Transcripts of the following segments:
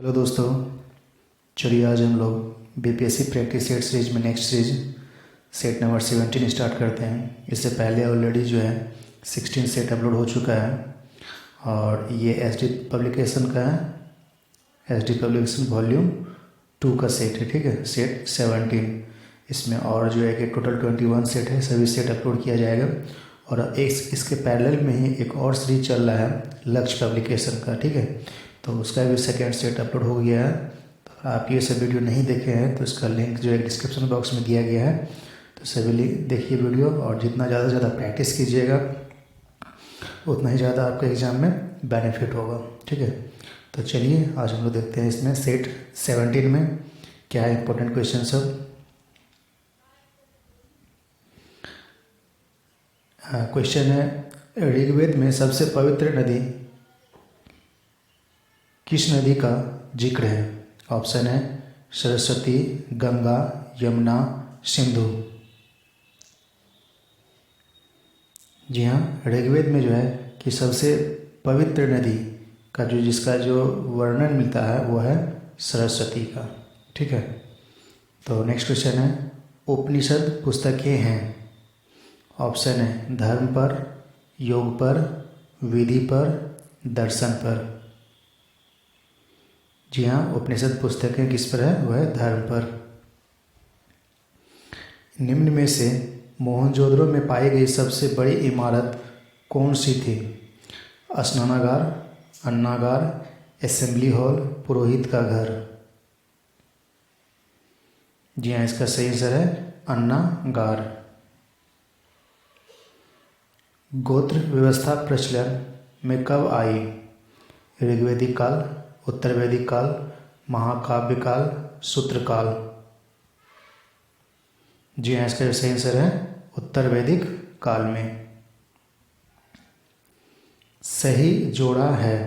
Hello दोस्तों, चलिए आज हम लोग बीपीएससी प्रैक्टिस सेट सीरीज में next series set number 17 start करते हैं। इससे पहले ऑलरेडी जो है 16 सेट अपलोड हो चुका है और ये एसडी पब्लिकेशन का है। एसडी पब्लिकेशन वॉल्यूम 2 का सेट है, ठीक है, सेट 17। इसमें और जो है कि टोटल 21 सेट है, सभी सेट अपलोड किया जाएगा। और इसके पैरेलल में ही एक और सीरीज चल रहा है लक्ष्य पब्लिकेशन का, ठीक है, तो उसका भी सेकेंड सेट अपलोड हो गया है। तो आप ये सब वीडियो नहीं देखे हैं तो इसका लिंक जो है डिस्क्रिप्शन बॉक्स में दिया गया है, तो सभी देखिए वीडियो। और जितना ज़्यादा से ज़्यादा प्रैक्टिस कीजिएगा उतना ही ज़्यादा आपके एग्ज़ाम में बेनिफिट होगा, ठीक है। तो चलिए आज हम लोग देखते हैं इसमें सेट 17 में क्या है इंपॉर्टेंट क्वेश्चन सब। क्वेश्चन है ऋग्वेद में सबसे पवित्र नदी किस नदी का जिक्र है? ऑप्शन है सरस्वती, गंगा, यमुना, सिंधु। जी हाँ, ऋग्वेद में जो है कि सबसे पवित्र नदी का जिसका जो वर्णन मिलता है वो है सरस्वती का, ठीक है। तो नेक्स्ट क्वेश्चन है उपनिषद पुस्तकें हैं। ऑप्शन है धर्म पर, योग पर, विधि पर, दर्शन पर। जी हाँ, उपनिषद पुस्तकें किस पर है? वह है धर्म पर। निम्न में से मोहनजोदड़ो में पाई गई सबसे बड़ी इमारत कौन सी थी? स्नानागार, अन्नागार, असेंबली हॉल, पुरोहित का घर। जी हाँ, इसका सही आंसर है अन्नागार। गोत्र व्यवस्था प्रचलन में कब आई? ऋग्वेदिक काल, उत्तर वैदिक काल, महाकाव्य काल, सूत्र काल। जी हाँ, इसका सही आंसर है उत्तर वैदिक काल में। सही जोड़ा है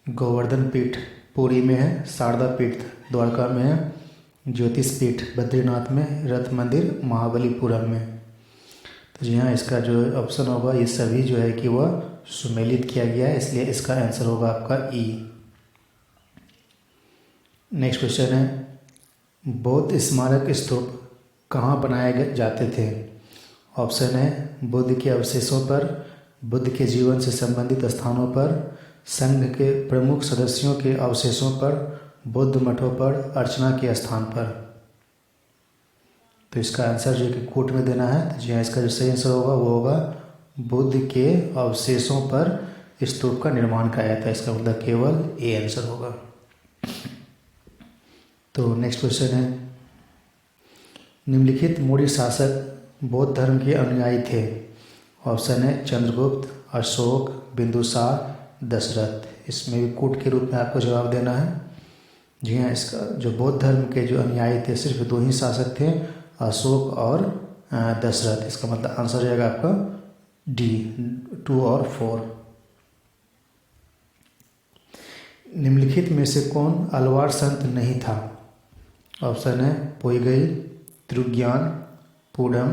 गोवर्धन पीठ पुरी में है, शारदा पीठ द्वारका में है, ज्योतिष पीठ बद्रीनाथ में, रथ मंदिर महाबलीपुरम में। तो जी हाँ, इसका जो ऑप्शन होगा ये सभी जो है कि वह सुमेलित किया गया है, इसलिए इसका आंसर होगा आपका ई। नेक्स्ट क्वेश्चन है बौद्ध स्मारक स्तूप कहाँ बनाए जाते थे? ऑप्शन है बुद्ध के अवशेषों पर, बुद्ध के जीवन से संबंधित स्थानों पर, संघ के प्रमुख सदस्यों के अवशेषों पर, बौद्ध मठों पर, अर्चना के स्थान पर। तो इसका आंसर जो कि कोट में देना है। तो जी हाँ, इसका जो सही आंसर होगा वो होगा बुद्ध के अवशेषों पर स्तूप का निर्माण कराया था। इसका मतलब केवल ए आंसर होगा। तो नेक्स्ट क्वेश्चन है निम्नलिखित मौर्य शासक बौद्ध धर्म के अनुयायी थे। ऑप्शन है चंद्रगुप्त, अशोक, बिंदुसार, दशरथ। इसमें भी कोट के रूप में आपको जवाब देना है। जी हाँ, इसका जो बौद्ध धर्म के जो अनुयायी थे सिर्फ दो ही शासक थे, अशोक और दशरथ। इसका मतलब आंसर रहेगा आपका डी, 2 और 4। निम्नलिखित में से कौन अलवार संत नहीं था? ऑप्शन है पोइगई, तिरुज्ञान, पूडम,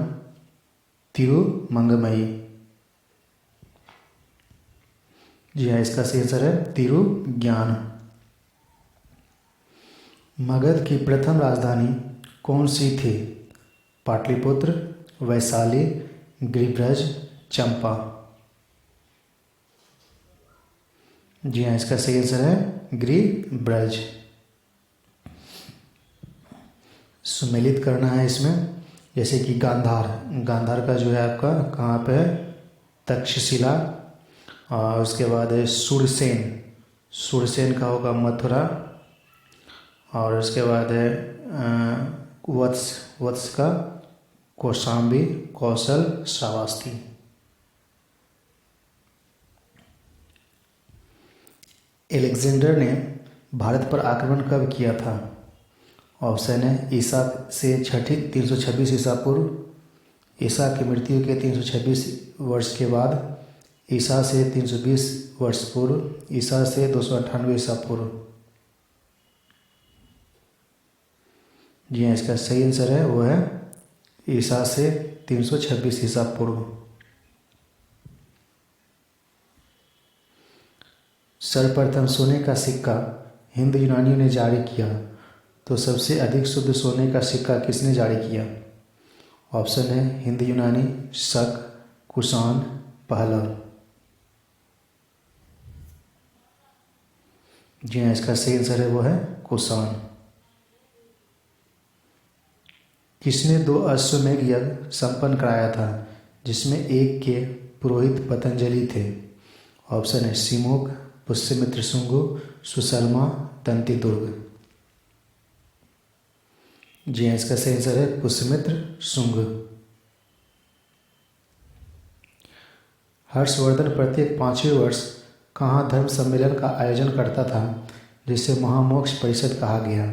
तिरुमंगमई। जी हाँ, इसका सही आंसर है तिरुज्ञान। मगध की प्रथम राजधानी कौन सी थी? पाटलिपुत्र, वैशाली, गिरिब्रज, चंपा। जी हाँ, इसका सही आंसर है गिरिब्रज। सुमेलित करना है इसमें, जैसे कि गांधार, गांधार का जो है आपका कहाँ पे है? तक्षशिला। और उसके बाद है सुरसेन, सुरसेन का होगा मथुरा। और उसके बाद है वत्स, वत्स का कौशाम्बी, कौशल, श्रावस्ती। एलेक्जेंडर ने भारत पर आक्रमण कब किया था? ऑप्शन है ईसा से 326 ईसा पूर्व, ईसा की मृत्यु के 326 वर्ष के बाद, ईसा से 320 वर्ष पूर्व, ईसा से 298 ईसा पूर्व। जी हाँ, इसका सही आंसर है वो है ईसा से 326 ईसा पूर्व। सर्वप्रथम सोने का सिक्का हिंदू यूनानियों ने जारी किया, तो सबसे अधिक शुद्ध सोने का सिक्का किसने जारी किया? ऑप्शन है हिंदू यूनानी, शक, कुषाण, पहलव। जी हाँ, इसका सही आंसर है वो है कुषाण। किसने 2 अश्वमेध यज्ञ संपन्न कराया था, जिसमें एक के पुरोहित पतंजलि थे? ऑप्शन है सिमुक, पुष्यमित्र शुंगु, सुशर्मा, दंतिदुर्ग। जी हाँ, इसका सही आंसर है पुष्यमित्र शुंग। हर्षवर्धन प्रत्येक 5वें वर्ष कहाँ धर्म सम्मेलन का आयोजन करता था, जिसे महामोक्ष परिषद कहा गया?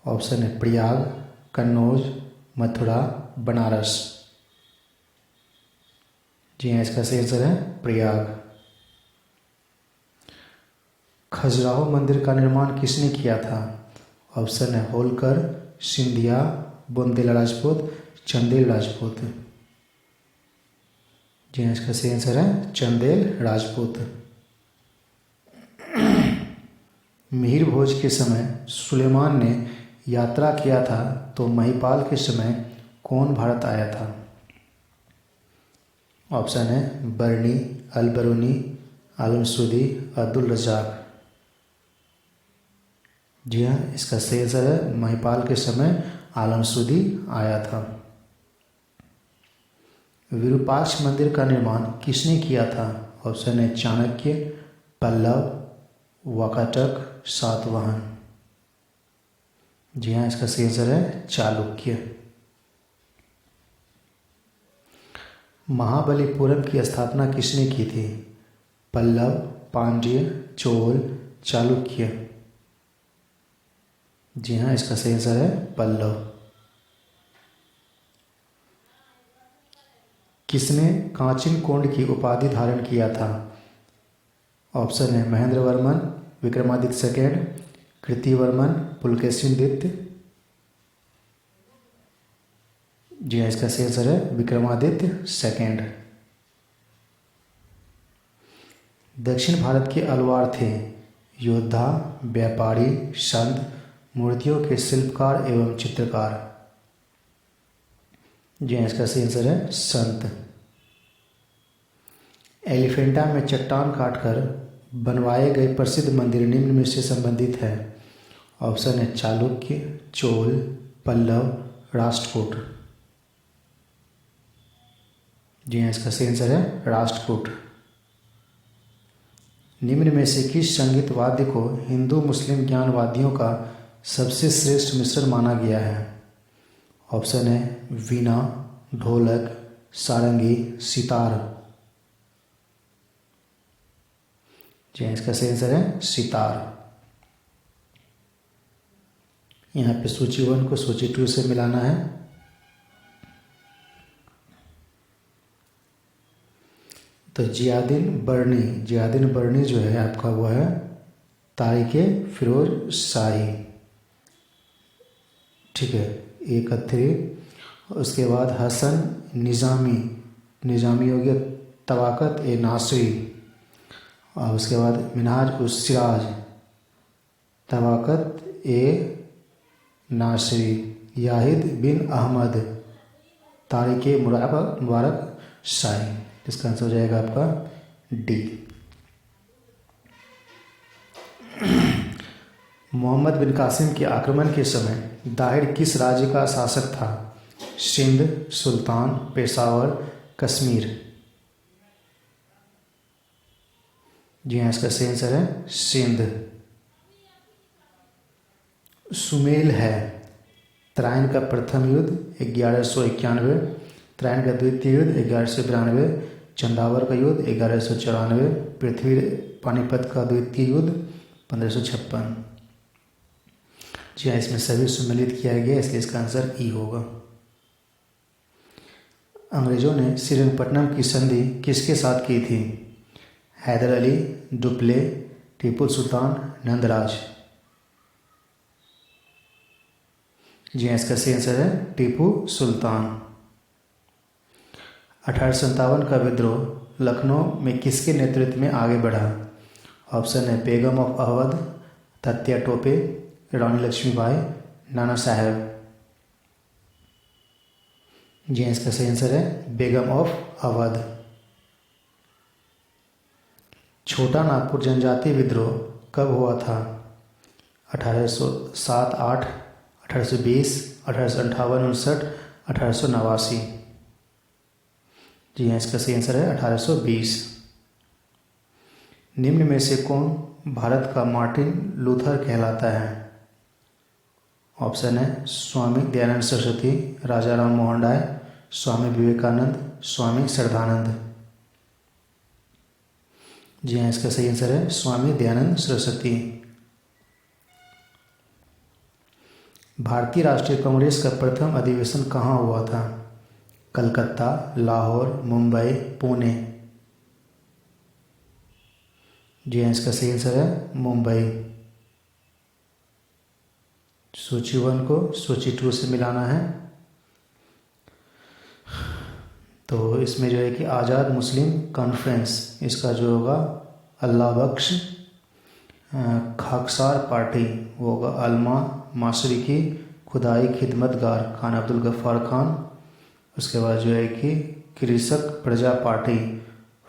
ऑप्शन है प्रयाग, कन्नौज, मथुरा, बनारस। जी हाँ, इसका सही आंसर है प्रयाग। खजुराहो मंदिर का निर्माण किसने किया था? ऑप्शन है होलकर, सिंधिया, बुंदेल राजपूत, चंदेल राजपूत। जी हाँ, इसका सही आंसर है चंदेल राजपूत। मिहिर भोज के समय सुलेमान ने यात्रा किया था, तो महिपाल के समय कौन भारत आया था? ऑप्शन है बरनी, अलबरूनी, आलमसूदी, अब्दुल रज़ाक। जी हाँ, इसका सही आंसर है महिपाल के समय आलमसूदी आया था। विरूपाक्ष मंदिर का निर्माण किसने किया था? ऑप्शन है चाणक्य, पल्लव, वाकाटक, सातवाहन। जी हाँ, इसका सही आंसर है चालुक्य। महाबलीपुरम की स्थापना किसने की थी? पल्लव, पांड्य, चोल, चालुक्य। जी हाँ, इसका सही आंसर है पल्लव। किसने कांचन कोंड की उपाधि धारण किया था? ऑप्शन है महेंद्र वर्मन, विक्रमादित्य सेकेंड, कृतिवर्मन, पुलकेशिन द्वितीय। जी हाँ, इसका सही आंसर है विक्रमादित्य सेकेंड। दक्षिण भारत के अलवार थे योद्धा, व्यापारी, संत, मूर्तियों के शिल्पकार एवं चित्रकार। जी हाँ, इसका सही आंसर है संत। एलिफेंटा में चट्टान काटकर बनवाए गए प्रसिद्ध मंदिर निम्न में से संबंधित है? ऑप्शन है चालुक्य, चोल, पल्लव, राष्ट्रकूट। जी हाँ, इसका सही आंसर है राष्ट्रकूट। निम्न में से किस संगीत वाद्य को हिंदू मुस्लिम ज्ञानवादियों का सबसे श्रेष्ठ मिश्रण माना गया है? ऑप्शन है वीणा, ढोलक, सारंगी, सितार। जी हाँ, इसका सही आंसर है सितार। यहाँ पे सूची 1 को सूची 2 से मिलाना है। तो जियादीन बर्नी जो है आपका वो है तारिके फिरोज शाही। ठीक है, एक अथरी। उसके बाद हसन निज़ामी हो गया तवाकत ए नासरी। और उसके बाद मिनहाज उस सिराज तवाकत ए नासरी। याहिद बिन अहमद तारिके मुबारक शाही। इसका आंसर हो जाएगा आपका डी। मोहम्मद बिन कासिम के आक्रमण के समय दाहिर किस राज्य का शासक था? सिंध, सुल्तान, पेशावर, कश्मीर। जी हाँ, इसका सही आंसर है सिंध। सुमेल है त्राइन का प्रथम युद्ध 1191, त्राइन का द्वितीय युद्ध 1192, चंदावर का युद्ध 1194, पृथ्वी पानीपत का द्वितीय युद्ध 1556। जी हाँ, इसमें सभी सम्मिलित किया गया, इसलिए इसका आंसर ई होगा। अंग्रेजों ने श्रीरंगपट्टनम की संधि किसके साथ की थी? हैदर अली, डुप्ले, टीपू सुल्तान, नंदराज। जी हाँ, इसका सही आंसर है टीपू सुल्तान। 1857 का विद्रोह लखनऊ में किसके नेतृत्व में आगे बढ़ा? ऑप्शन है बेगम ऑफ अवध, तात्या टोपे, रानी लक्ष्मीबाई, नाना साहेब। जी हाँ, इसका सही आंसर है बेगम ऑफ अवध। छोटा नागपुर जनजातीय विद्रोह कब हुआ था? 1807-8, 1820, 1858-59, 1889। जी हाँ, इसका सही आंसर है 1820। निम्न में से कौन भारत का मार्टिन लूथर कहलाता है? ऑप्शन है स्वामी दयानंद सरस्वती, राजा राम मोहन राय, स्वामी विवेकानंद, स्वामी श्रद्धानंद। जी हाँ, इसका सही आंसर है स्वामी दयानंद सरस्वती। भारतीय राष्ट्रीय कांग्रेस का प्रथम अधिवेशन कहाँ हुआ था? कलकत्ता, लाहौर, मुंबई, पुणे। जी हाँ, इसका सही आंसर है मुंबई। सूची 1 को सूची 2 से मिलाना है। तो इसमें जो है कि आज़ाद मुस्लिम कॉन्फ्रेंस, इसका जो होगा अल्लाह बख्श खाकसार पार्टी, वो होगा अल्मा माशरिकी खुदाई खिदमतगार खान अब्दुल गफ्फार खान। उसके बाद जो है कि कृषक प्रजा पार्टी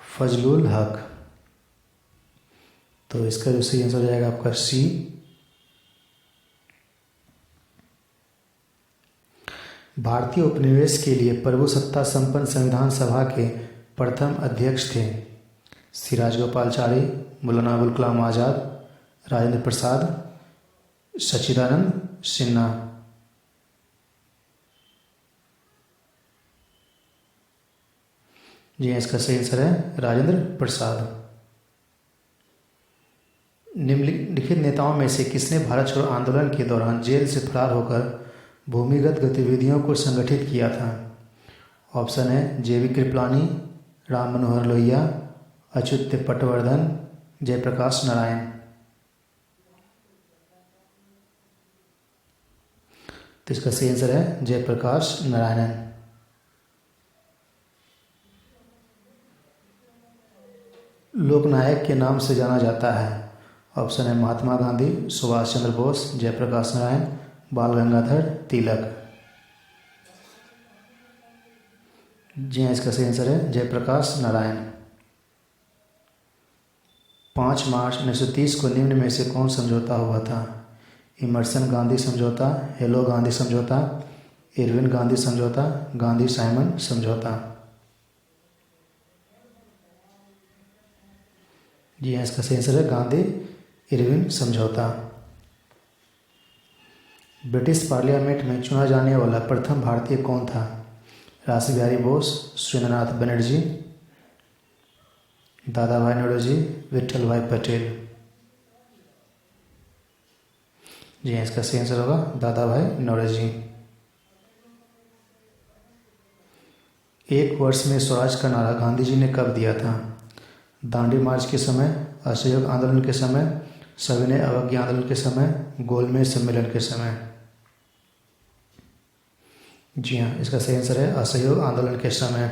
फजलुल हक। तो इसका जो सही आंसर हो जाएगा आपका सी। भारतीय उपनिवेश के लिए प्रभुसत्ता संपन्न संविधान सभा के प्रथम अध्यक्ष थे? सिराज गोपालचारी, मौलाना अबुल कलाम आज़ाद, राजेंद्र प्रसाद, सच्चिदानंद सिन्हा। जी हाँ, इसका सही आंसर है राजेंद्र प्रसाद। निम्नलिखित नेताओं में से किसने भारत छोड़ो आंदोलन के दौरान जेल से फरार होकर भूमिगत गतिविधियों को संगठित किया था? ऑप्शन है जेवी कृपलानी, राम मनोहर लोहिया, अच्युत पटवर्धन, जयप्रकाश नारायण। तो इसका सही आंसर है जयप्रकाश नारायण। लोकनायक के नाम से जाना जाता है? ऑप्शन है महात्मा गांधी, सुभाष चंद्र बोस, जयप्रकाश नारायण, बाल गंगाधर तिलक। जी हाँ, इसका सही आंसर है जयप्रकाश नारायण। 5 मार्च 1930 को निम्न में से कौन समझौता हुआ था? इमर्सन गांधी समझौता, हेलो गांधी समझौता, इरविन गांधी समझौता, गांधी साइमन समझौता। जी हाँ, इसका सही आंसर है गांधी इरविन समझौता। ब्रिटिश पार्लियामेंट में चुना जाने वाला प्रथम भारतीय कौन था? रास बिहारी बोस, सुरेंद्रनाथ बनर्जी, दादा भाई नौरोजी, विट्ठल भाई पटेल। जी हाँ, इसका सही आंसर होगा दादा भाई नौरोजी। एक वर्ष में स्वराज का नारा गांधी जी ने कब दिया था? दांडी मार्च के समय, असहयोग आंदोलन के समय, सविनय अवज्ञा आंदोलन के समय, गोलमेज सम्मेलन के समय। जी हाँ, इसका सही आंसर है असहयोग आंदोलन के समय।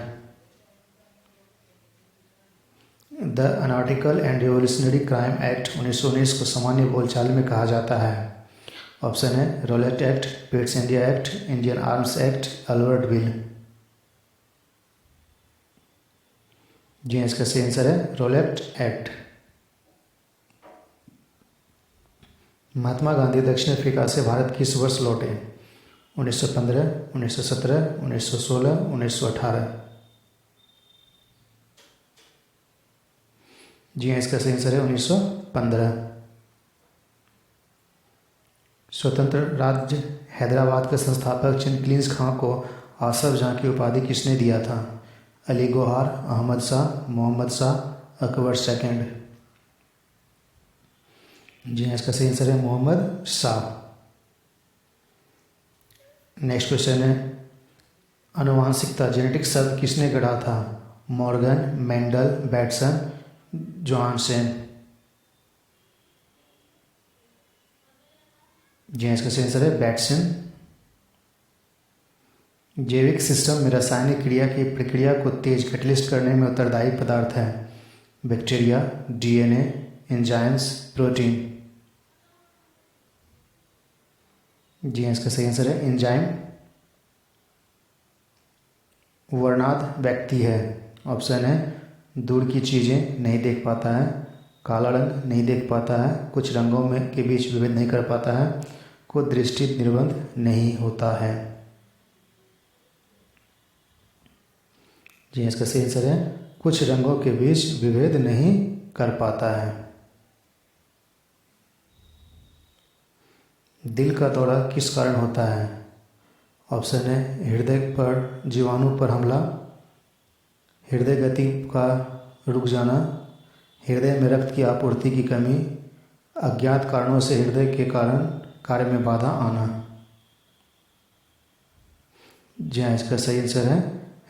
The anarchical and revolutionary crime act 1919 को सामान्य बोलचाल में कहा जाता है? ऑप्शन है Rowlatt act, Pitt's India act, Indian arms act, Ilbert bill. जी हाँ, इसका सही आंसर है रोलेट एक्ट। महात्मा गांधी दक्षिण अफ्रीका से भारत किस वर्ष लौटे? 1915, 1917, 1916, 1918। जी हाँ, इसका सही आंसर है 1915। स्वतंत्र राज्य हैदराबाद के संस्थापक चिंतलिंस खां को आसफ जहाँ की उपाधि किसने दिया था? अली गोहार, अहमद शाह, मोहम्मद शाह, अकबर सेकंड। जी हाँ, इसका सही आंसर है मोहम्मद शाह। नेक्स्ट क्वेश्चन है आनुवांशिकता जेनेटिक शब्द किसने गढ़ा था? Morgan, Mendel, Bateson, Johnson. जी हाँ, इसका सही आंसर है बैटसन। जैविक सिस्टम में रासायनिक क्रिया की प्रक्रिया को तेज कैटलिस्ट करने में उत्तरदायी पदार्थ है? Bacteria, DNA, enzymes, protein. जी हाँ, इसका सही आंसर है एंजाइम। वर्णाध व्यक्ति है। ऑप्शन है दूर की चीज़ें नहीं देख पाता है, काला रंग नहीं देख पाता है, कुछ रंगों में के बीच विभेद नहीं कर पाता है, को दृष्टि निर्बंध नहीं होता है। जी इसका सही आंसर है कुछ रंगों के बीच विभेद नहीं कर पाता है। दिल का दौरा किस कारण होता है? ऑप्शन है हृदय पर जीवाणु पर हमला, हृदय गति का रुक जाना, हृदय में रक्त की आपूर्ति की कमी, अज्ञात कारणों से हृदय के कारण कार्य में बाधा आना। जी हाँ, इसका सही आंसर है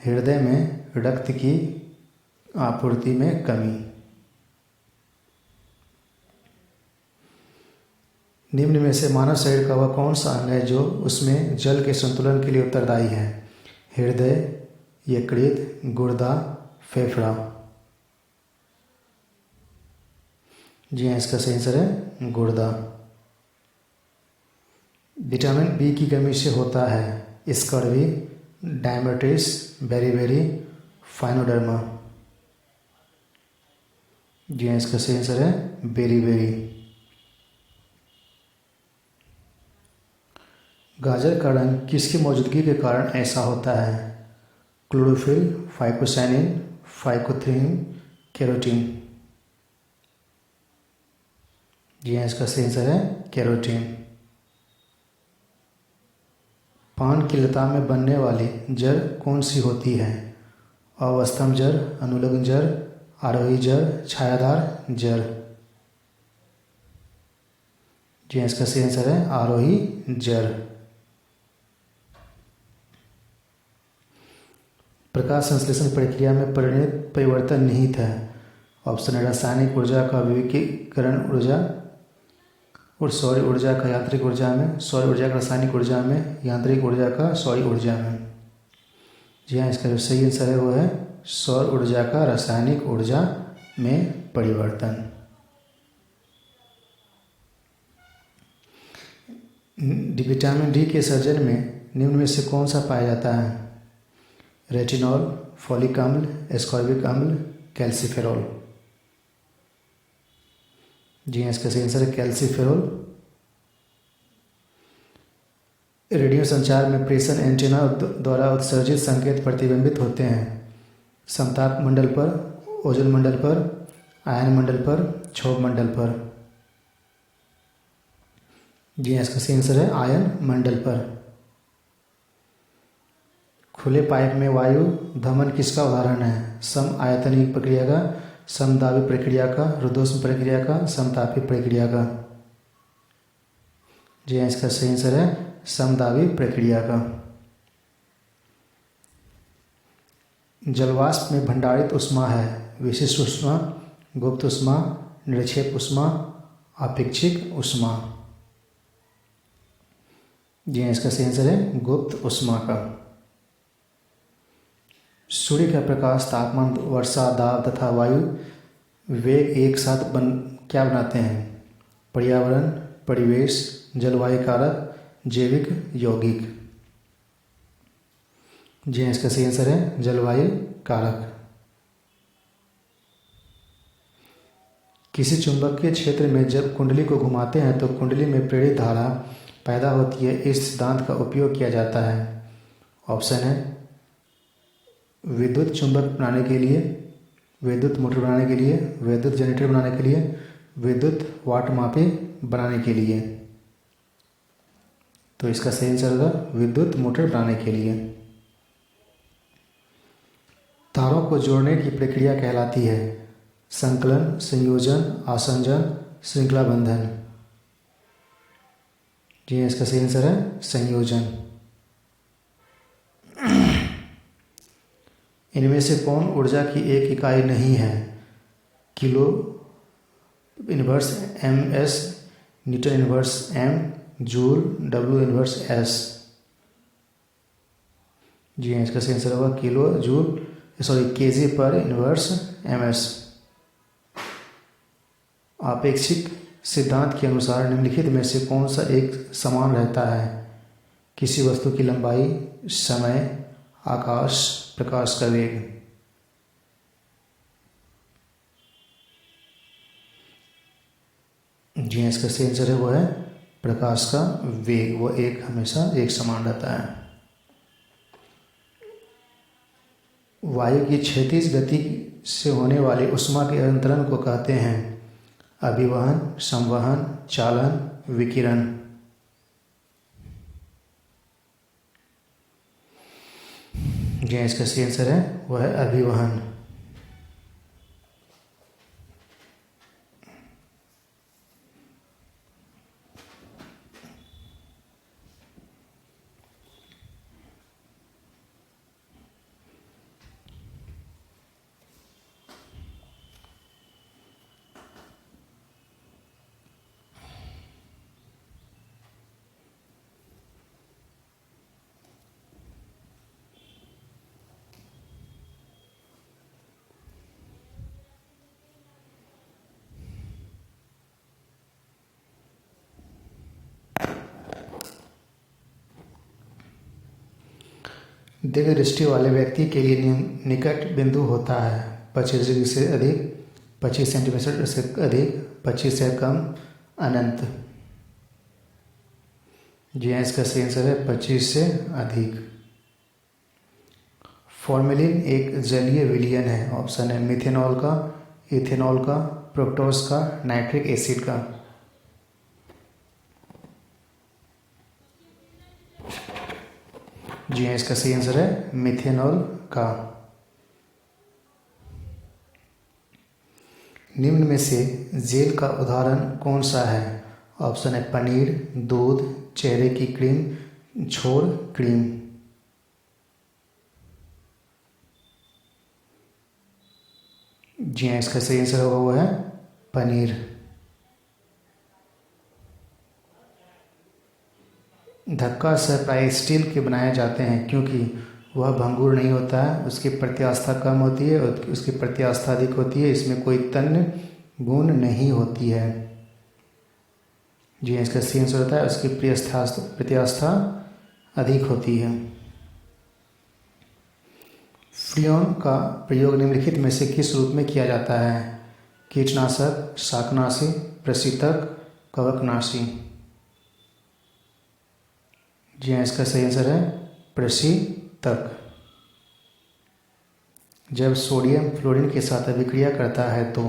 हृदय में रक्त की आपूर्ति में कमी। निम्न में से मानव शरीर का वह कौन सा अंग है जो उसमें जल के संतुलन के लिए उत्तरदायी है? हृदय, यकृत, गुर्दा, फेफड़ा। जी हाँ, इसका सही आंसर है गुर्दा। विटामिन बी की कमी से होता है स्कर्वी, डायबिटीज, बेरीबेरी, फाइनोडर्मा। जी हाँ, इसका सही आंसर है बेरीबेरी। गाजर का रंग किसकी मौजूदगी के कारण ऐसा होता है? Chlorophyll, phycocyanin, phycoerythrin, carotene. जी हाँ, इसका सही आंसर है कैरोटीन। पान की लता में बनने वाली जड़ कौन सी होती है? अवस्थम जड़, अनुलग्न जड़, आरोही जड़, छायादार जड़। जी हाँ, इसका सही आंसर है आरोही जड़। प्रकाश संश्लेषण प्रक्रिया में परिणत परिवर्तन निहित है। ऑप्शन है रासायनिक ऊर्जा का विकिरण ऊर्जा और सौर ऊर्जा का यांत्रिक ऊर्जा में, सौर ऊर्जा का रासायनिक ऊर्जा में, यांत्रिक ऊर्जा का सौर ऊर्जा में। जी हाँ, इसका जो सही आंसर है वो है सौर ऊर्जा का रासायनिक ऊर्जा में परिवर्तन। विटामिन डी के सर्जन में निम्न में से कौन सा पाया जाता है? रेटिनॉल, फॉलिक अम्ल, एस्कॉर्बिक अम्ल, कैल्सीफेरॉल। जी हाँ, इसका सही आंसर है कैल्सीफेरॉल। रेडियो संचार में प्रेषण एंटीना द्वारा उत्सर्जित संकेत प्रतिबिंबित होते हैं समताप मंडल पर, ओजोन मंडल पर, आयन मंडल पर, क्षोभ मंडल पर। जी हाँ, इसका सही आंसर है आयन मंडल पर। खुले पाइप में वायु धमन किसका उदाहरण है? सम आयतनिक प्रक्रिया का, समदाबी प्रक्रिया का, रुद्धोष्म प्रक्रिया का, समतापी प्रक्रिया का। जी हाँ, इसका सही आंसर है समदाबी प्रक्रिया का। जलवाष्प में भंडारित ऊष्मा है विशिष्ट ऊष्मा, गुप्त ऊष्मा, निरक्षेप ऊष्मा, अपेक्षिक ऊष्मा। जी हाँ, इसका सही आंसर है गुप्त ऊष्मा का। सूर्य का प्रकाश, तापमान, वर्षा, दाब तथा वायु वेग एक साथ क्या बनाते हैं? पर्यावरण, परिवेश, जलवायु कारक, जैविक, यौगिक। जी हाँ, इसका सही आंसर है जलवायु कारक। किसी चुंबकीय क्षेत्र में जब कुंडली को घुमाते हैं तो कुंडली में प्रेरित धारा पैदा होती है। इस सिद्धांत का उपयोग किया जाता है। ऑप्शन है विद्युत चुंबक बनाने के लिए, विद्युत मोटर बनाने के लिए, विद्युत जनरेटर बनाने के लिए, विद्युत वाट मापी बनाने के लिए। तो इसका सही आंसर होगा विद्युत मोटर बनाने के लिए। तारों को जोड़ने की प्रक्रिया कहलाती है संकलन, संयोजन, आसंजन, श्रृंखला बंधन। जी इसका सही आंसर है संयोजन। इनमें से कौन ऊर्जा की एक इकाई नहीं है? Kilo inverse M S, newton inverse M, joule, W inverse S. जी हाँ, इसका सही आंसर होगा kilo joule KG per inverse M S. आपेक्षिक सिद्धांत के अनुसार निम्नलिखित में से कौन सा एक समान रहता है? किसी वस्तु की लंबाई, समय, आकाश, प्रकाश का वेग। जी इसका सही आंसर है वो है प्रकाश का वेग, वो एक हमेशा एक समान रहता है। वायु की क्षैतिज गति से होने वाली ऊष्मा के अंतरण को कहते हैं अभिवहन, संवहन, चालन, विकिरण। जी इसका सही आंसर है वो है अभिवहन। दीर्घ दृष्टि वाले व्यक्ति के लिए निकट बिंदु होता है 25 डिग्री से अधिक, 25 सेंटीमीटर से अधिक, 25 से कम, अनंत। जी हाँ इसका सही आंसर है 25 से अधिक। फॉर्मेलिन एक जलीय विलयन है। ऑप्शन है मिथेनॉल का, इथेनॉल का, प्रोक्टोस का, नाइट्रिक एसिड का। जी हाँ इसका सही आंसर है मिथेनॉल का। निम्न में से जेल का उदाहरण कौन सा है? ऑप्शन है पनीर, दूध, चेहरे की क्रीम, छोर क्रीम। जी हाँ इसका सही आंसर होगा वो है पनीर। धक्का सह प्राय स्टील के बनाए जाते हैं क्योंकि वह भंगुर नहीं होता है, उसकी प्रत्यास्था कम होती है और उसकी प्रत्यास्था अधिक होती है, इसमें कोई तन्य गुण नहीं होती है। जी इसका सही आंसर होता है उसकी प्रत्यास्था अधिक होती है। फ्रियोन का प्रयोग निम्नलिखित में से किस रूप में किया जाता है? कीटनाशक, शाकनाशी, प्रशीतक, कवकनाशी। जी हाँ इसका सही आंसर है प्रशीतक। जब सोडियम फ्लोरीन के साथ अभिक्रिया करता है तो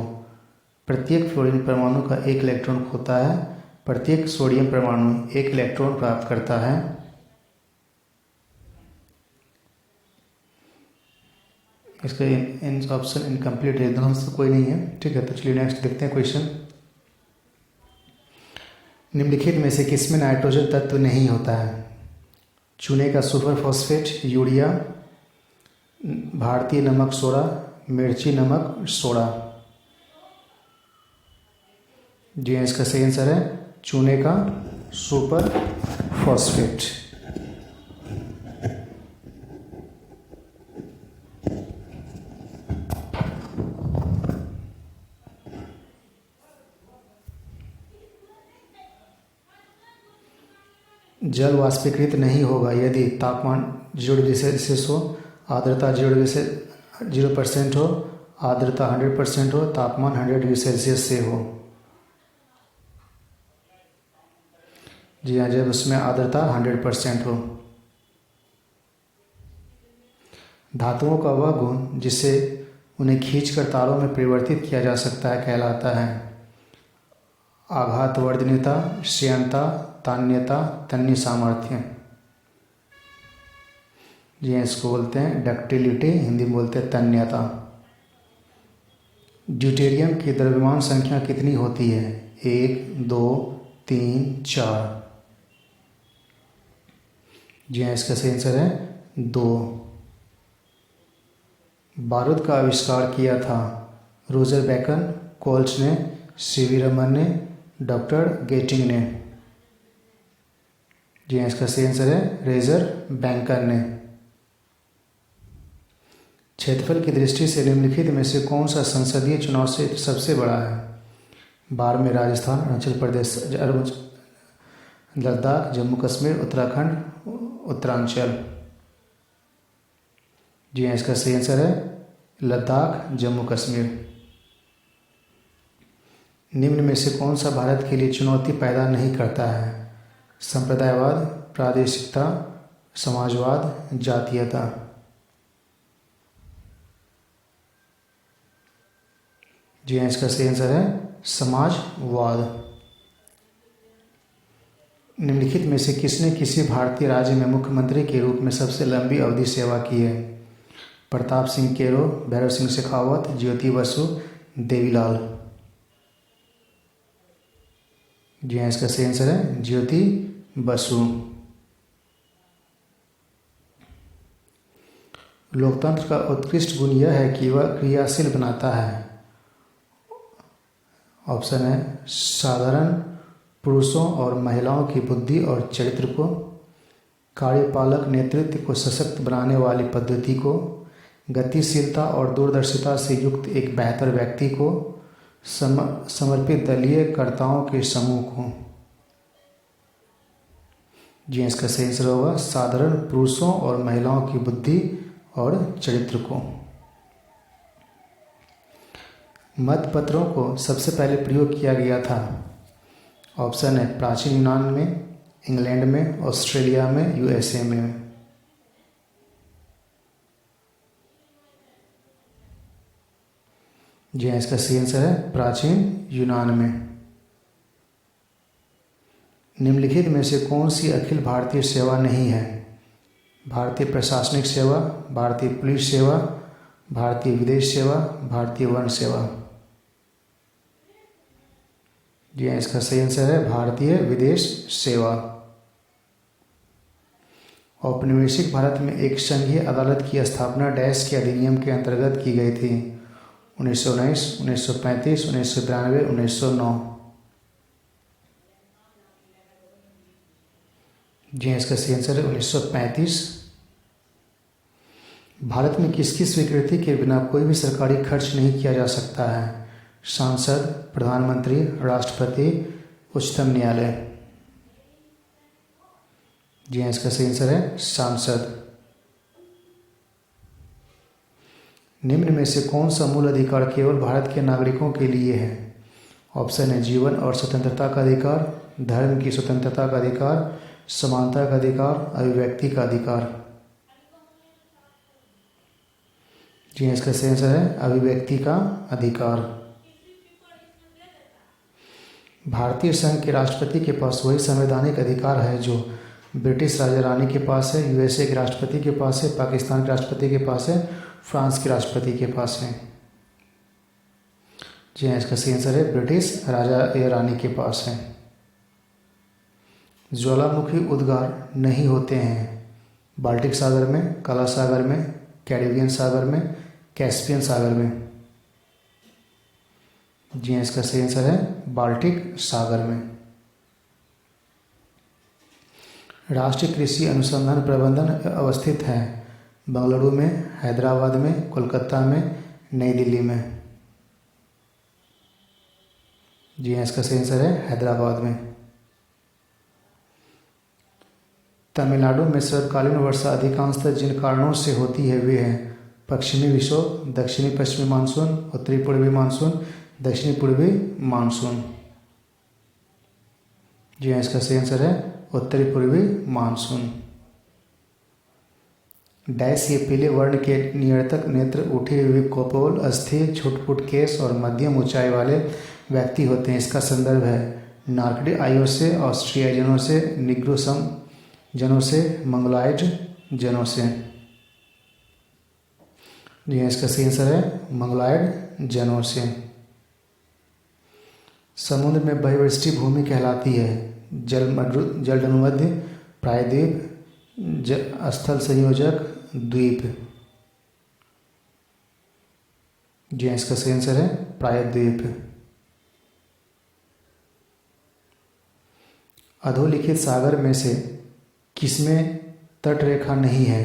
प्रत्येक फ्लोरीन परमाणु का एक इलेक्ट्रॉन खोता है, प्रत्येक सोडियम परमाणु एक इलेक्ट्रॉन प्राप्त करता है। इसका ऑप्शन इनकम्प्लीट है, दोनों से कोई नहीं है। ठीक है तो चलिए नेक्स्ट देखते हैं क्वेश्चन। निम्नलिखित में से किसमें नाइट्रोजन तत्व नहीं होता है? चूने का सुपर फॉस्फेट, यूरिया, भारतीय नमक सोडा, मिर्ची नमक सोडा। जी इसका सही आंसर है चूने का सुपर फॉस्फेट। जल वाष्पीकृत नहीं होगा यदि तापमान 0 डिग्री सेल्सियस हो, आर्द्रता 0% हो, आर्द्रता 100% हो, तापमान 100 डिग्री सेल्सियस से हो। जी हाँ जब उसमें आर्द्रता 100% हो। धातुओं का वह गुण जिससे उन्हें खींचकर तारों में परिवर्तित किया जा सकता है कहलाता है आघातवर्धनीयता, श्रेयता, तान्यता, तन्य सामर्थ्य। जी इसको बोलते हैं डक्टिलिटी, हिंदी में बोलते हैं तन्यता। ड्यूटेरियम की द्रव्यमान संख्या कितनी होती है? 1, 2, 3, 4। जी हाँ इसका सही आंसर है 2। बारूद का आविष्कार किया था रोजर बेकन, कोल्च ने, सीवी रमन ने, डॉक्टर गेटिंग ने। जी हाँ इसका सही आंसर है रेजर बैंकर ने। क्षेत्रफल की दृष्टि से निम्नलिखित में से कौन सा संसदीय चुनाव क्षेत्र सबसे बड़ा है? बारहवें राजस्थान, अरुणाचल प्रदेश, लद्दाख, जम्मू कश्मीर, उत्तराखंड, उत्तरांचल। जी हाँ, इसका सही आंसर है लद्दाख, जम्मू कश्मीर। निम्न में से कौन सा भारत के लिए चुनौती पैदा नहीं करता है? संप्रदायवाद, प्रादेशिकता, समाजवाद, जातीयता। जी हाँ, इसका सही आंसर है समाजवाद। निम्नलिखित में से किसने किसी भारतीय राज्य में मुख्यमंत्री के रूप में सबसे लंबी अवधि सेवा की है? प्रताप सिंह केरो, भैरव सिंह शेखावत, ज्योति बसु, देवीलाल। जी हाँ, इसका सही आंसर है ज्योति बसु। लोकतंत्र का उत्कृष्ट गुण यह है कि वह क्रियाशील बनाता है। ऑप्शन है साधारण पुरुषों और महिलाओं की बुद्धि और चरित्र को, कार्यपालक नेतृत्व को सशक्त बनाने वाली पद्धति को, गतिशीलता और दूरदर्शिता से युक्त एक बेहतर व्यक्ति को, समर्पित दलीय कर्ताओं के समूह को। जी, इसका सही आंसर होगा साधारण पुरुषों और महिलाओं की बुद्धि और चरित्र को। मतपत्रों को सबसे पहले प्रयोग किया गया था। ऑप्शन है प्राचीन यूनान में, इंग्लैंड में, ऑस्ट्रेलिया में, यूएसए में। जी हाँ, इसका सही आंसर है प्राचीन यूनान में। निम्नलिखित में से कौन सी अखिल भारतीय सेवा नहीं है? भारतीय प्रशासनिक सेवा, भारतीय पुलिस सेवा, भारतीय विदेश सेवा, भारतीय वन सेवा। जी हाँ, इसका सही आंसर है भारतीय विदेश सेवा। औपनिवेशिक भारत में एक संघीय अदालत की स्थापना डैश के अधिनियम के अंतर्गत की गई थी? 1919, 1935, 1992, 1909। जी हाँ, इसका सही आंसर है 1935। भारत में किसकी स्वीकृति के बिना कोई भी सरकारी खर्च नहीं किया जा सकता है? सांसद, प्रधानमंत्री, राष्ट्रपति, उच्चतम न्यायालय। जी हाँ, इसका सही आंसर है सांसद। निम्न में से कौन सा मूल अधिकार केवल भारत के नागरिकों के लिए है? ऑप्शन है जीवन और स्वतंत्रता का अधिकार, धर्म की स्वतंत्रता का अधिकार, समानता का अधिकार, अभिव्यक्ति का अधिकार। जी हाँ, इसका सही आंसर है अभिव्यक्ति का अधिकार। भारतीय संघ के राष्ट्रपति के पास वही संवैधानिक अधिकार है जो ब्रिटिश राजा रानी के पास है, यूएसए के राष्ट्रपति के पास है, पाकिस्तान के राष्ट्रपति के पास है, फ्रांस के राष्ट्रपति के पास है। जी हाँ, इसका सही आंसर है ब्रिटिश राजा या रानी के पास है। ज्वालामुखी उद्गार नहीं होते हैं बाल्टिक सागर में, काला सागर में, कैरिबियन सागर में, कैस्पियन सागर में। जी हाँ, इसका सही आंसर है बाल्टिक सागर में। राष्ट्रीय कृषि अनुसंधान प्रबंधन अवस्थित है बेंगलुरु में, हैदराबाद में, कोलकाता में, नई दिल्ली में। जी हाँ, इसका सही आंसर है हैदराबाद में। तमिलनाडु में शरदकालीन वर्षा अधिकांशतः जिन कारणों से होती है वे हैं पश्चिमी विक्षोभ, दक्षिणी पश्चिमी मानसून, उत्तरी पूर्वी मानसून, दक्षिणी पूर्वी मानसून। जी हाँ, इसका सही आंसर है उत्तरी पूर्वी मानसून। डैश ये पीले वर्ण के नियंत्रक नेत्र, उठे हुए कपोल, अस्थिर, छुटपुट केस और मध्यम ऊंचाई वाले व्यक्ति होते हैं। इसका संदर्भ है नार्कडी आयो से, ऑस्ट्रियाई जनों से, निग्रोसम जनों से, मंगोलाइड जनों से। जी हाँ, इसका सही आंसर है मंगोलाइड जनों से। समुद्र में बहुवर्षीय भूमि कहलाती है जलमध्य, प्रायद्वीप, स्थल संयोजक, द्वीप। जी हाँ, इसका सही आंसर है प्रायद्वीप। अधोलिखित सागर में से किसमें तटरेखा नहीं है?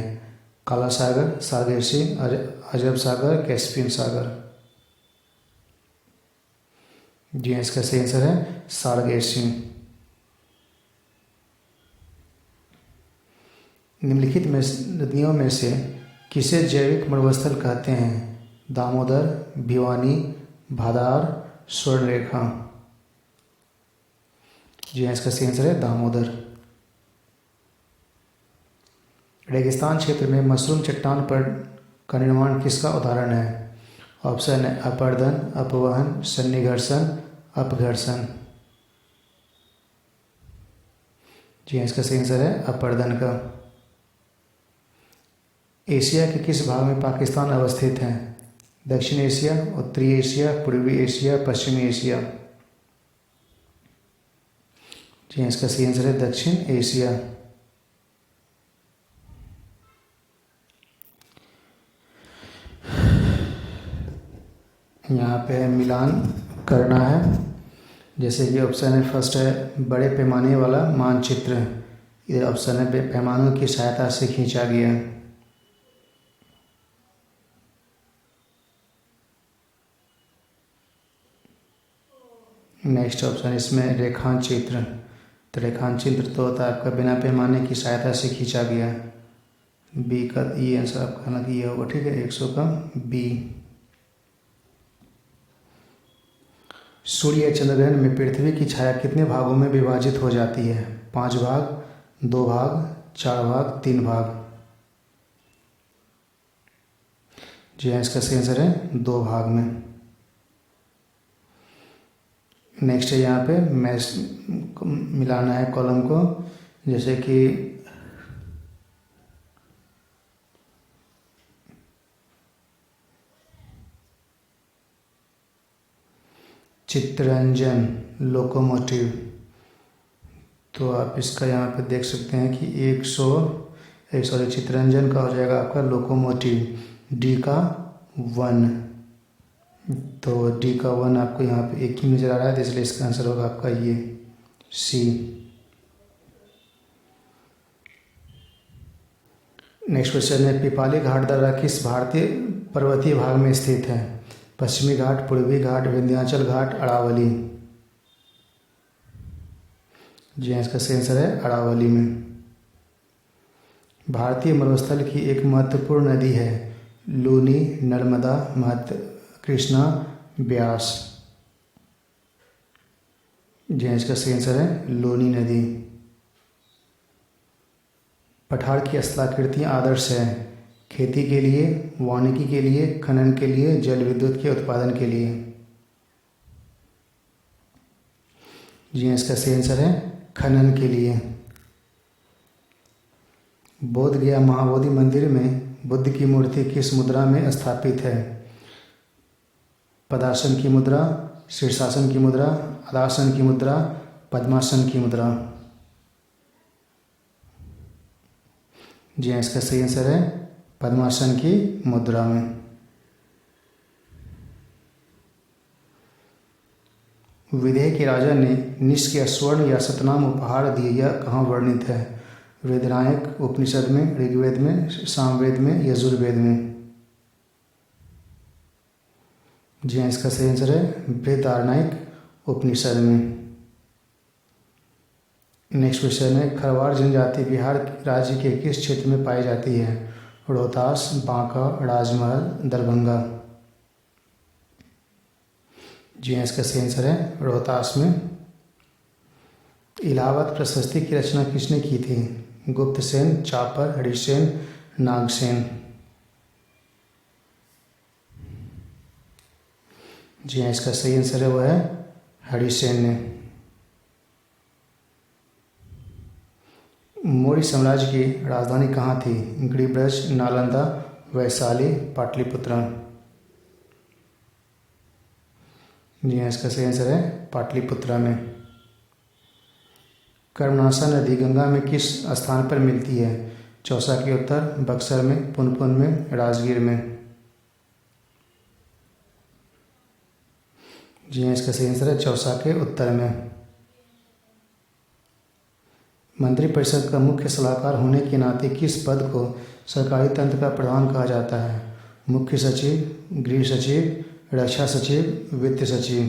काला सागर, सागरसी, अरब सागर, कैस्पियन सागर। जी हाँ, इसका सही आंसर है सार्गेशियन। निम्नलिखित में नदियों में से किसे जैविक मरुस्थल कहते हैं? दामोदर, भिवानी, भादार, स्वर्णरेखा। जी हाँ, इसका सही आंसर है दामोदर। रेगिस्तान क्षेत्र में मशरूम चट्टान पर का निर्माण किसका उदाहरण है? ऑप्शन है अपरदन, अपवहन, सन्निघर्षण, अपघर्षण। जी हाँ, इसका सही आंसर है अपरदन का। एशिया के किस भाग में पाकिस्तान अवस्थित है? दक्षिण एशिया, उत्तरी एशिया, पूर्वी एशिया, पश्चिमी एशिया। जी हाँ, इसका सही आंसर है दक्षिण एशिया। यहाँ पे मिलान करना है। जैसे कि ऑप्शन है फर्स्ट है बड़े पैमाने वाला मानचित्र, इधर ऑप्शन है पैमानों की सहायता से खींचा गया। नेक्स्ट ऑप्शन इसमें रेखांचित्र, तो रेखांचित्र तो होता है आपका बिना पैमाने की सहायता से खींचा गया। बी का ये आंसर आपका ना ये होगा, ठीक है, 100 का बी। सूर्य या चंद्रग्रहण में पृथ्वी की छाया कितने भागों में विभाजित हो जाती है? 5 भाग, 2 भाग, 4 भाग, 3 भाग। जी हाँ, इसका सही आंसर है 2 भाग में। नेक्स्ट है यहाँ पे मैच मिलाना है कॉलम को, जैसे कि चित्तरंजन लोकोमोटिव, तो आप इसका यहाँ पे देख सकते हैं कि 100 चित्तरंजन का हो जाएगा आपका लोकोमोटिव, डी का 1, तो डी का 1 आपको यहाँ पे एक ही नज़र आ रहा है, तो इसलिए इसका आंसर होगा आपका ये सी। नेक्स्ट क्वेश्चन है पिपाली घाट दर्रा किस भारतीय पर्वतीय भाग में स्थित है? पश्चिमी घाट, पूर्वी घाट, विंध्याचल घाट, अरावली। जी हाँ, इसका सही आंसर है अरावली में। भारतीय मरुस्थल की एक महत्वपूर्ण नदी है? लूनी, नर्मदा, कृष्णा, ब्यास। जी हाँ, इसका सही आंसर है लूनी नदी। पठार की स्थलाकृतियाँ आदर्श है? खेती के लिए, वानिकी के लिए, खनन के लिए, जल विद्युत के उत्पादन के लिए। जी हाँ, इसका सही आंसर है खनन के लिए। बोध गया महाबोधि मंदिर में बुद्ध की मूर्ति किस मुद्रा में स्थापित है? पदासन की मुद्रा, शीर्षासन की मुद्रा, अदासन की मुद्रा, पद्मासन की मुद्रा। जी हाँ, इसका सही आंसर है पद्मासन की मुद्रा में। विदेह के राजा ने निष्क्रिय स्वर्ण या सतनाम उपहार दिए, यह कहाँ वर्णित है? वेदनायक उपनिषद में, ऋग्वेद में, सामवेद में, यजुर्वेद में। जी हाँ, इसका सही आंसर है बृहदारण्यक उपनिषद में। नेक्स्ट क्वेश्चन है खरवार जनजाति बिहार राज्य के किस क्षेत्र में पाई जाती है? रोहतास, बांका, राजमहल, दरभंगा। जी हाँ, इसका सही आंसर है रोहतास में। इलाहाबाद प्रशस्ति की रचना किसने की थी? गुप्तसेन, चापर, हरिसेन, नागसेन। जी हाँ, इसका सही आंसर है वो है हरिसेन ने। मौर्य साम्राज्य की राजधानी कहाँ थी? गिरिब्रज, नालंदा, वैशाली, पाटलिपुत्र। जी हाँ, इसका सही आंसर है पाटलिपुत्र में। कर्मनाशा नदी गंगा में किस स्थान पर मिलती है? चौसा के उत्तर, बक्सर में, पुनपुन में, राजगीर में। जी हाँ, इसका सही आंसर है चौसा के उत्तर में। मंत्रिपरिषद का मुख्य सलाहकार होने के नाते किस पद को सरकारी तंत्र का प्रधान कहा जाता है? मुख्य सचिव, गृह सचिव, रक्षा सचिव, वित्त सचिव।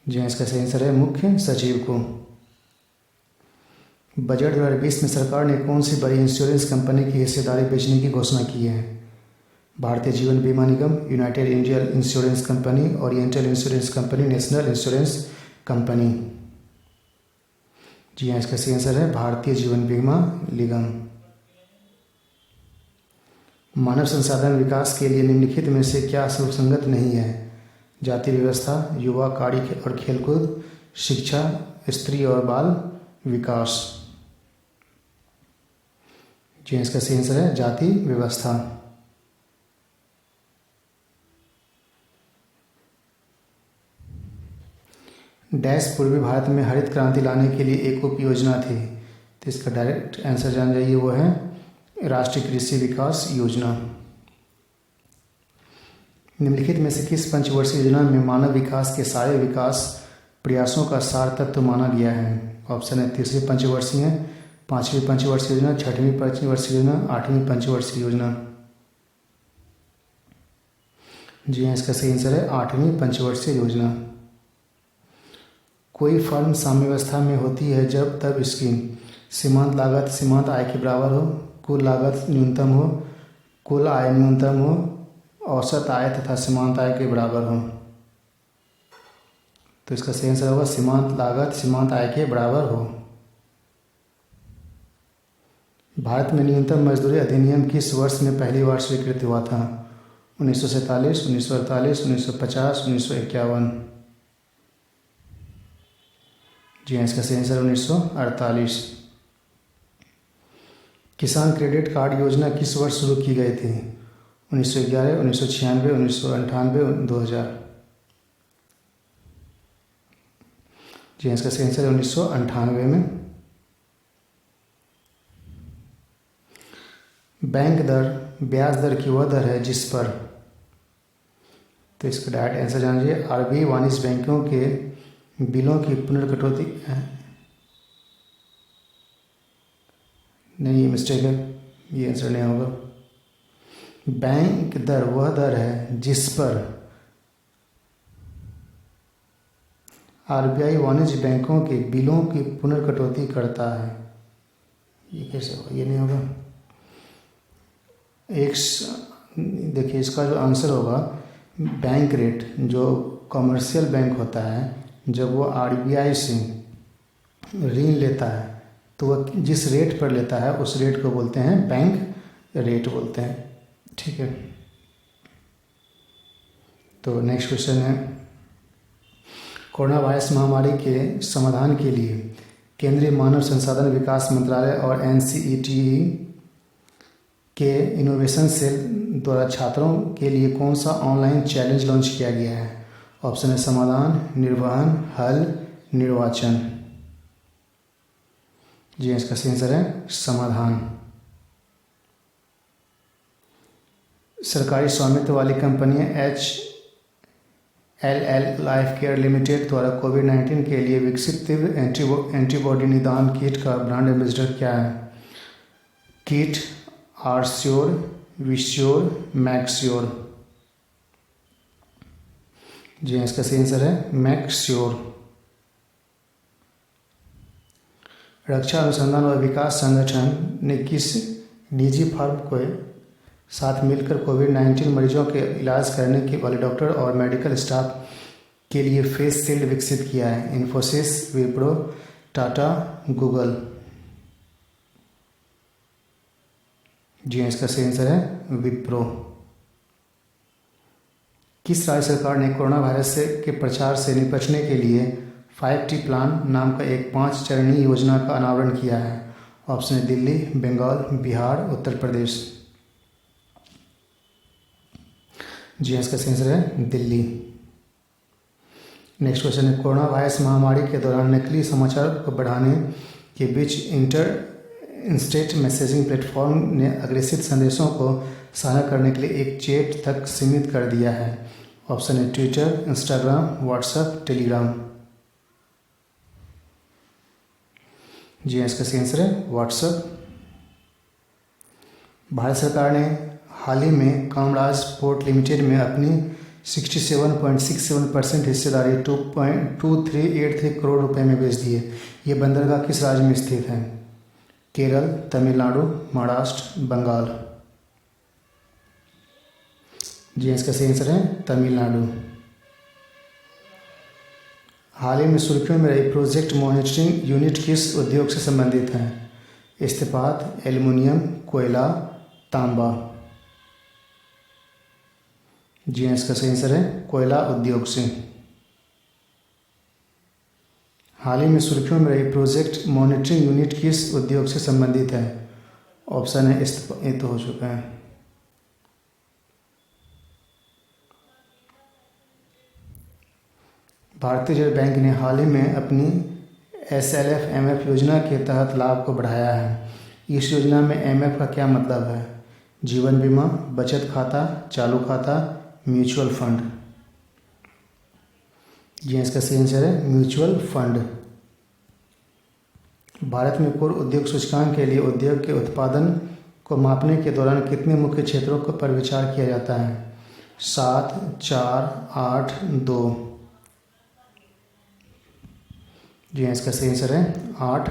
जी हाँ, इसका सही आंसर है मुख्य सचिव को। बजट 2020 में सरकार ने कौन सी बड़ी इंश्योरेंस कंपनी की हिस्सेदारी बेचने की घोषणा की है? भारतीय जीवन बीमा निगम, United India insurance company, Oriental insurance company, national insurance company. जी हाँ, इसका सही आंसर है भारतीय जीवन बीमा निगम। मानव संसाधन विकास के लिए निम्नलिखित में से क्या सुसंगत नहीं है? जाति व्यवस्था, युवा कार्य और खेलकूद, शिक्षा, स्त्री और बाल विकास। जी इसका सही आंसर है जाति व्यवस्था। डैश पूर्वी भारत में हरित क्रांति लाने के लिए एक उप योजना थी, तो इसका डायरेक्ट आंसर जान जाइए, वो है राष्ट्रीय कृषि विकास योजना। निम्नलिखित में से किस पंचवर्षीय योजना में मानव विकास के सारे विकास प्रयासों का सार तत्व माना गया है? ऑप्शन है तीसरी पंचवर्षीय, पांचवी पंचवर्षीय योजना, छठवीं पंचवर्षीय योजना, आठवीं पंचवर्षीय योजना। जी हाँ, इसका सही आंसर है आठवीं पंचवर्षीय योजना। कोई फर्म साम्यावस्था में होती है जब तब इसकी सीमांत लागत सीमांत आय के बराबर हो, कुल लागत न्यूनतम हो, कुल आय न्यूनतम हो, औसत आय तथा सीमांत आय के बराबर हो। तो इसका सही आंसर होगा सीमांत लागत सीमांत आय के बराबर हो। भारत में न्यूनतम मजदूरी अधिनियम किस वर्ष में पहली बार स्वीकृत हुआ था? 1947, 1948, 1950, 1951। जी हाँ, इसका सही आंसर 1948। किसान क्रेडिट कार्ड योजना किस वर्ष शुरू की गई थी? 1911, 1996, 1998, 2000। जी हाँ, इसका सही आंसर 1998 में। बैंक दर ब्याज दर की वह दर है जिस पर, तो इसका डायरेक्ट आंसर जानिए, आरबीआई वाणिज्य बैंकों के बिलों की पुनर्कटौती नहीं, ये मिस्टेक है, ये आंसर नहीं होगा। बैंक दर वह दर है जिस पर आरबीआई वाणिज्य बैंकों के बिलों की पुनर्कटौती करता है। ये कैसे होगा? ये नहीं होगा। देखिए इसका जो आंसर होगा, बैंक रेट, जो कमर्शियल बैंक होता है जब वो आरबीआई से ऋण लेता है तो वह जिस रेट पर लेता है उस रेट को बोलते हैं बैंक रेट बोलते हैं। ठीक है, तो नेक्स्ट क्वेश्चन है, कोरोना वायरस महामारी के समाधान के लिए केंद्रीय मानव संसाधन विकास मंत्रालय और एनसीईटी के इनोवेशन सेल द्वारा छात्रों के लिए कौन सा ऑनलाइन चैलेंज लॉन्च किया गया है? ऑप्शन है समाधान, निर्वहन, हल, निर्वाचन। जी इसका सही आंसर है समाधान। सरकारी स्वामित्व वाली company HLL life care limited द्वारा कोविड-19 के लिए विकसित तीव्र एंटीबॉडी निदान किट का ब्रांड एम्बेसडर क्या है? किट, आरश्योर, विश्योर, मैक्श्योर। जी इसका सही आंसर है मैक्श्योर। रक्षा अनुसंधान और विकास संगठन ने किस निजी फर्म के साथ मिलकर कोविड-19 मरीजों के इलाज करने के वाले डॉक्टर और मेडिकल स्टाफ के लिए फेस शील्ड विकसित किया है? इन्फोसिस, विप्रो, टाटा, गूगल। जी इसका सही आंसर है विप्रो। किस राज्य सरकार ने कोरोना वायरस के प्रसार से निपटने के लिए 5T प्लान नाम का एक 5 चरणीय योजना का अनावरण किया है? ऑप्शन है दिल्ली, बंगाल, बिहार, उत्तर प्रदेश। जी इसका सही आंसर है दिल्ली। नेक्स्ट क्वेश्चन है, कोरोना वायरस महामारी के दौरान नकली समाचार को बढ़ाने के बीच इंस्टेंट मैसेजिंग प्लेटफॉर्म ने अग्रेसित संदेशों को साझा करने के लिए एक चैट तक सीमित कर दिया है? ऑप्शन है ट्विटर, इंस्टाग्राम, व्हाट्सएप, टेलीग्राम। जी इसका सही आंसर है व्हाट्सएप। भारत सरकार ने हाल ही में कामराज पोर्ट लिमिटेड में अपनी 67.67% हिस्सेदारी 2.2383 करोड़ रुपए में बेच दिए। ये बंदरगाह किस राज्य में स्थित है? केरल, तमिलनाडु, महाराष्ट्र, बंगाल। जी इसका सही आंसर है तमिलनाडु। हाल ही में सुर्खियों में रही प्रोजेक्ट मॉनिटरिंग यूनिट किस उद्योग से संबंधित है? इस्पात, एल्युमिनियम, कोयला, तांबा। जी इसका सही आंसर है कोयला उद्योग से। हाल ही में सुर्खियों में रही प्रोजेक्ट मॉनिटरिंग यूनिट किस उद्योग से संबंधित है? ऑप्शन है ये तो हो चुका है। भारतीय रिजर्व बैंक ने हाल ही में अपनी SLF-MF योजना के तहत लाभ को बढ़ाया है। इस योजना में MF का क्या मतलब है? जीवन बीमा, बचत खाता, चालू खाता, म्यूचुअल फंड। जी इसका सही आंसर है म्यूचुअल फंड। भारत में कुल उद्योग सूचकांक के लिए उद्योग के उत्पादन को मापने के दौरान कितने मुख्य क्षेत्रों पर विचार किया जाता है? 7, 4, 8, 2। जी इसका सही आंसर है 8।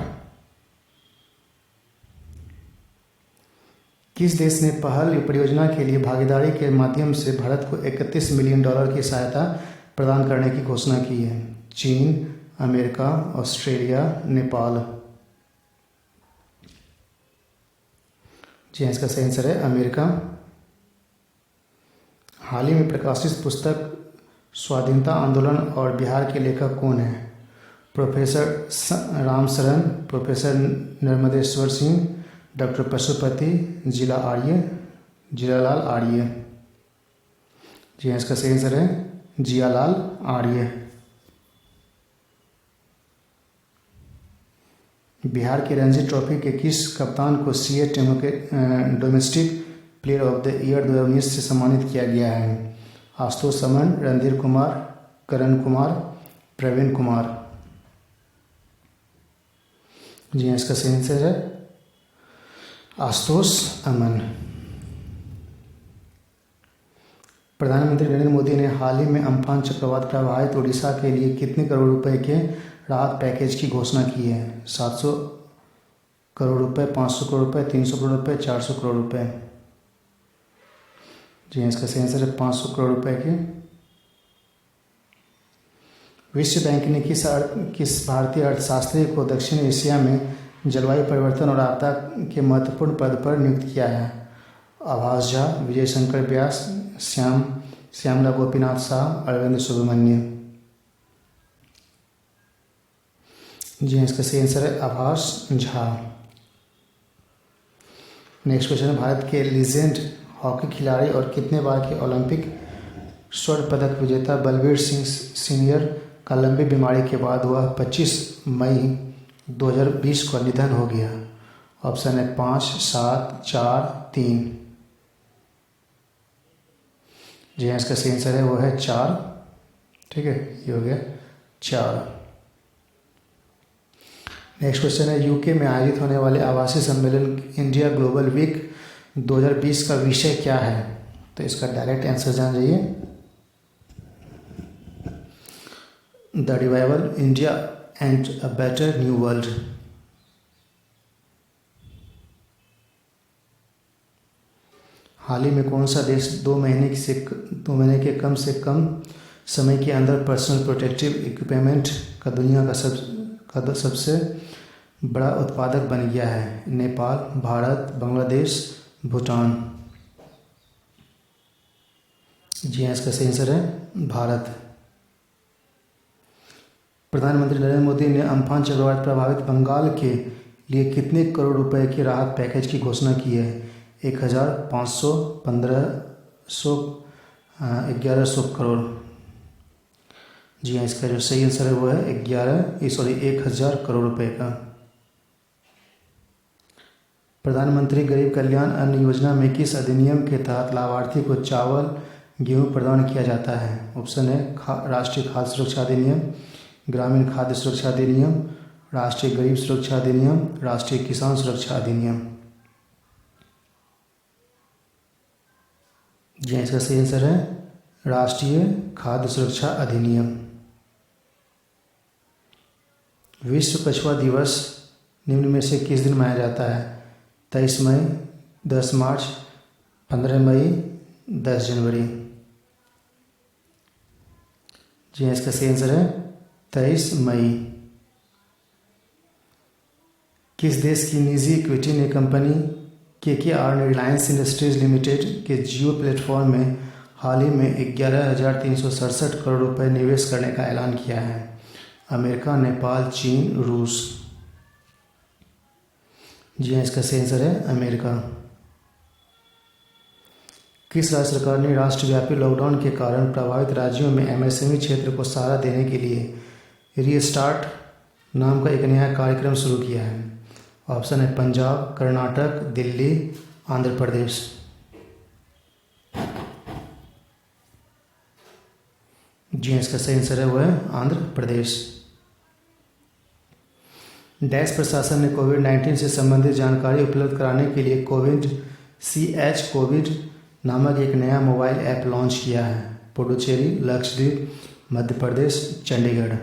किस देश ने पहल परियोजना के लिए भागीदारी के माध्यम से भारत को $31 मिलियन की सहायता प्रदान करने की घोषणा की है? चीन, अमेरिका, ऑस्ट्रेलिया, नेपाल। जी इसका सही आंसर है अमेरिका। हाल ही में प्रकाशित पुस्तक स्वाधीनता आंदोलन और बिहार के लेखक कौन है? प्रोफेसर राम शरण, प्रोफेसर नर्मदेश्वर सिंह, डॉक्टर पशुपति, जियालाल आर्य। जी इसका सही आंसर है जियालाल आर्य। बिहार की रणजी ट्रॉफी के किस कप्तान को CA domestic player of the year 2019 से सम्मानित किया गया है? आशुतोष अमन, रणधीर कुमार, करण कुमार, प्रवीण कुमार। जी इसका सही आंसर है आशुतोष अमन। प्रधानमंत्री नरेंद्र मोदी ने हाल ही में अम्फान चक्रवात प्रभावित उड़ीसा के लिए कितने करोड़ रुपए के राहत पैकेज की घोषणा की है? 700 करोड़ रुपए, 500 करोड़ रुपए, 300 करोड़ रुपए, 400 करोड़ रुपए। जी इसका सही आंसर है 500 करोड़ रुपए के। विश्व बैंक ने किस भारतीय अर्थशास्त्री को दक्षिण एशिया में जलवायु परिवर्तन और आपदा के महत्वपूर्ण पद पर नियुक्त किया है? आभास झा, विजय शंकर व्यास, श्यामला गोपीनाथ शाह, अरविंद सुब्रमण्य। जी इसका सही आंसर है आभास झा। नेक्स्ट क्वेश्चन है, भारत के लीजेंड हॉकी खिलाड़ी और कितने बार के ओलंपिक स्वर्ण पदक विजेता बलबीर सिंह सीनियर का लंबी बीमारी के बाद वह 25 मई 2020 को निधन हो गया? ऑप्शन है 5, 7, 4, 3। जी हाँ इसका सही आंसर है वो है 4। ठीक है ये हो गया 4। नेक्स्ट क्वेश्चन है, यूके में आयोजित होने वाले आवासीय सम्मेलन इंडिया ग्लोबल वीक 2020 का विषय क्या है? तो इसका डायरेक्ट आंसर जान जाइए। The revival India and a better new world. हाल ही में कौन सा देश 2 महीने के कम से कम समय के अंदर पर्सनल प्रोटेक्टिव इक्विपमेंट का दुनिया का सबसे बड़ा उत्पादक बन गया है? नेपाल, भारत, बांग्लादेश, भूटान। जी हाँ इसका सही आंसर है भारत। प्रधानमंत्री नरेंद्र मोदी ने अम्फान चक्रवात प्रभावित बंगाल के लिए कितने करोड़ रुपए के राहत पैकेज की घोषणा की है? 1000, 500, 1500, 1100 करोड़। जी हाँ इसका जो सही आंसर है वो है 1000 करोड़ रुपए का। प्रधानमंत्री गरीब कल्याण अन्न योजना में किस अधिनियम के तहत लाभार्थी को चावल गेहूं प्रदान किया जाता है? ऑप्शन है राष्ट्रीय खाद्य सुरक्षा अधिनियम, ग्रामीण खाद्य सुरक्षा अधिनियम, राष्ट्रीय गरीब सुरक्षा अधिनियम, राष्ट्रीय किसान सुरक्षा अधिनियम। जी इसका सही आंसर है राष्ट्रीय खाद्य सुरक्षा अधिनियम। विश्व कछुआ दिवस निम्न में से किस दिन मनाया जाता है? 23 मई, 10 मार्च, 15 मई, 10 जनवरी। जी हाँ, इसका सही आंसर है 23 मई। किस देश की निजी इक्विटी ने कंपनी KKR ने रिलायंस इंडस्ट्रीज लिमिटेड के जियो प्लेटफॉर्म में हाल ही में 11,367 करोड़ रुपए निवेश करने का ऐलान किया है? अमेरिका, नेपाल, चीन, रूस। जी हाँ, इसका सही आंसर है अमेरिका। किस राज्य सरकार ने राष्ट्रव्यापी लॉकडाउन के कारण प्रभावित राज्यों में MSME क्षेत्र को सहारा देने के लिए रीस्टार्ट नाम का एक नया कार्यक्रम शुरू किया है? ऑप्शन है पंजाब, कर्नाटक, दिल्ली, आंध्र प्रदेश। जी हाँ, इसका सही आंसर है वो है आंध्र प्रदेश। डैश प्रशासन ने कोविड-19 से संबंधित जानकारी उपलब्ध कराने के लिए कोविड नामक एक नया मोबाइल ऐप लॉन्च किया है? पुडुचेरी, लक्षद्वीप, मध्य प्रदेश, चंडीगढ़।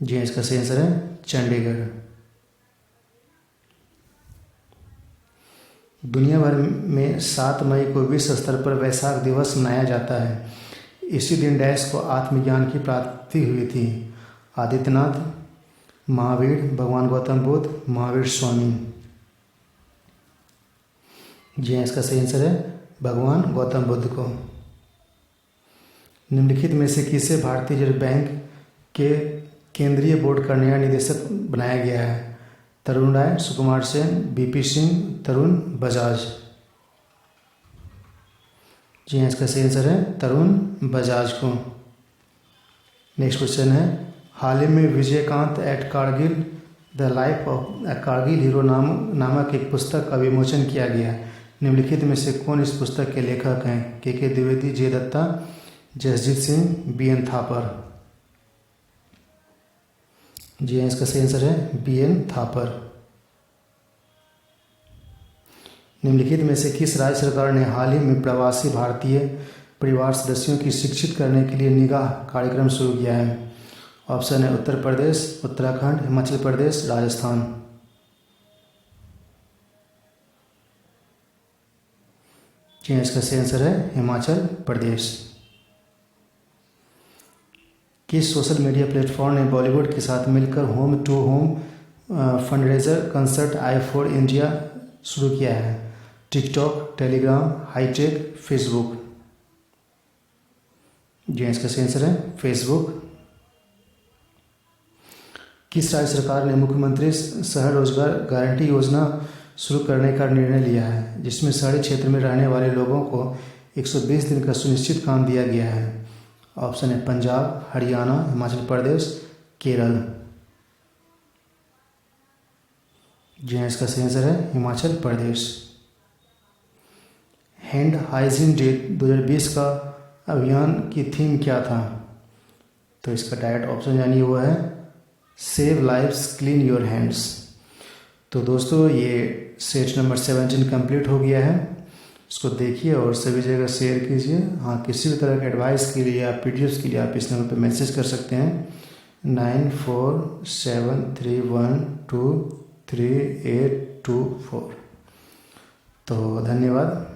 जी हाँ, इसका सही आंसर है चंडीगढ़। दुनिया भर में 7 मई को विश्व स्तर पर वैशाख दिवस मनाया जाता है। इसी दिन डैश को आत्मज्ञान की प्राप्ति हुई थी? आदित्यनाथ, महावीर, भगवान गौतम बुद्ध, महावीर स्वामी। जी हाँ, इसका सही आंसर है भगवान गौतम बुद्ध को। निम्नलिखित में से किसे भारतीय रिजर्व बैंक के केंद्रीय बोर्ड का नया निदेशक बनाया गया है? तरुण राय, सुकुमार सेन, BP सिंह, तरुण बजाज। जी हाँ, इसका सही आंसर है तरुण बजाज को। नेक्स्ट क्वेश्चन है, हाल ही में Vijaykant at Kargil the life of a Kargil hero नामक एक पुस्तक का विमोचन किया गया। निम्नलिखित में से कौन इस पुस्तक के लेखक हैं? KK Dwivedi, J Dutta, Jasjeet Singh, BN Thapar. जी हाँ, इसका सही आंसर है BN थापर। निम्नलिखित में से किस राज्य सरकार ने हाल ही में प्रवासी भारतीय परिवार सदस्यों की शिक्षित करने के लिए निगाह कार्यक्रम शुरू किया है? ऑप्शन है उत्तर प्रदेश, उत्तराखंड, हिमाचल प्रदेश, राजस्थान। जी हाँ, इसका सही आंसर है हिमाचल प्रदेश। किस सोशल मीडिया प्लेटफॉर्म ने बॉलीवुड के साथ मिलकर home to home fundraiser concert I for India शुरू किया है? TikTok, Telegram, hitech, Facebook. जी हाँ, इसका सही आंसर है फेसबुक। किस राज्य सरकार ने मुख्यमंत्री शहर रोजगार गारंटी योजना शुरू करने का निर्णय लिया है, जिसमें शहरी क्षेत्र में रहने वाले लोगों को 120 दिन का सुनिश्चित काम दिया गया है? ऑप्शन है पंजाब, हरियाणा, हिमाचल प्रदेश, केरल। जी हाँ, इसका सही आंसर है Himachal Pradesh. Hand hygiene day 2020 का अभियान की थीम क्या था? तो इसका डायरेक्ट ऑप्शन यानी वो है save lives, clean your hands. तो दोस्तों, ये सेट नंबर 17 कंप्लीट हो गया है। इसको देखिए और सभी जगह शेयर कीजिए। हाँ, किसी भी तरह के एडवाइस के लिए या PDFs के लिए आप इस नंबर पर मैसेज कर सकते हैं 9473123824। तो धन्यवाद।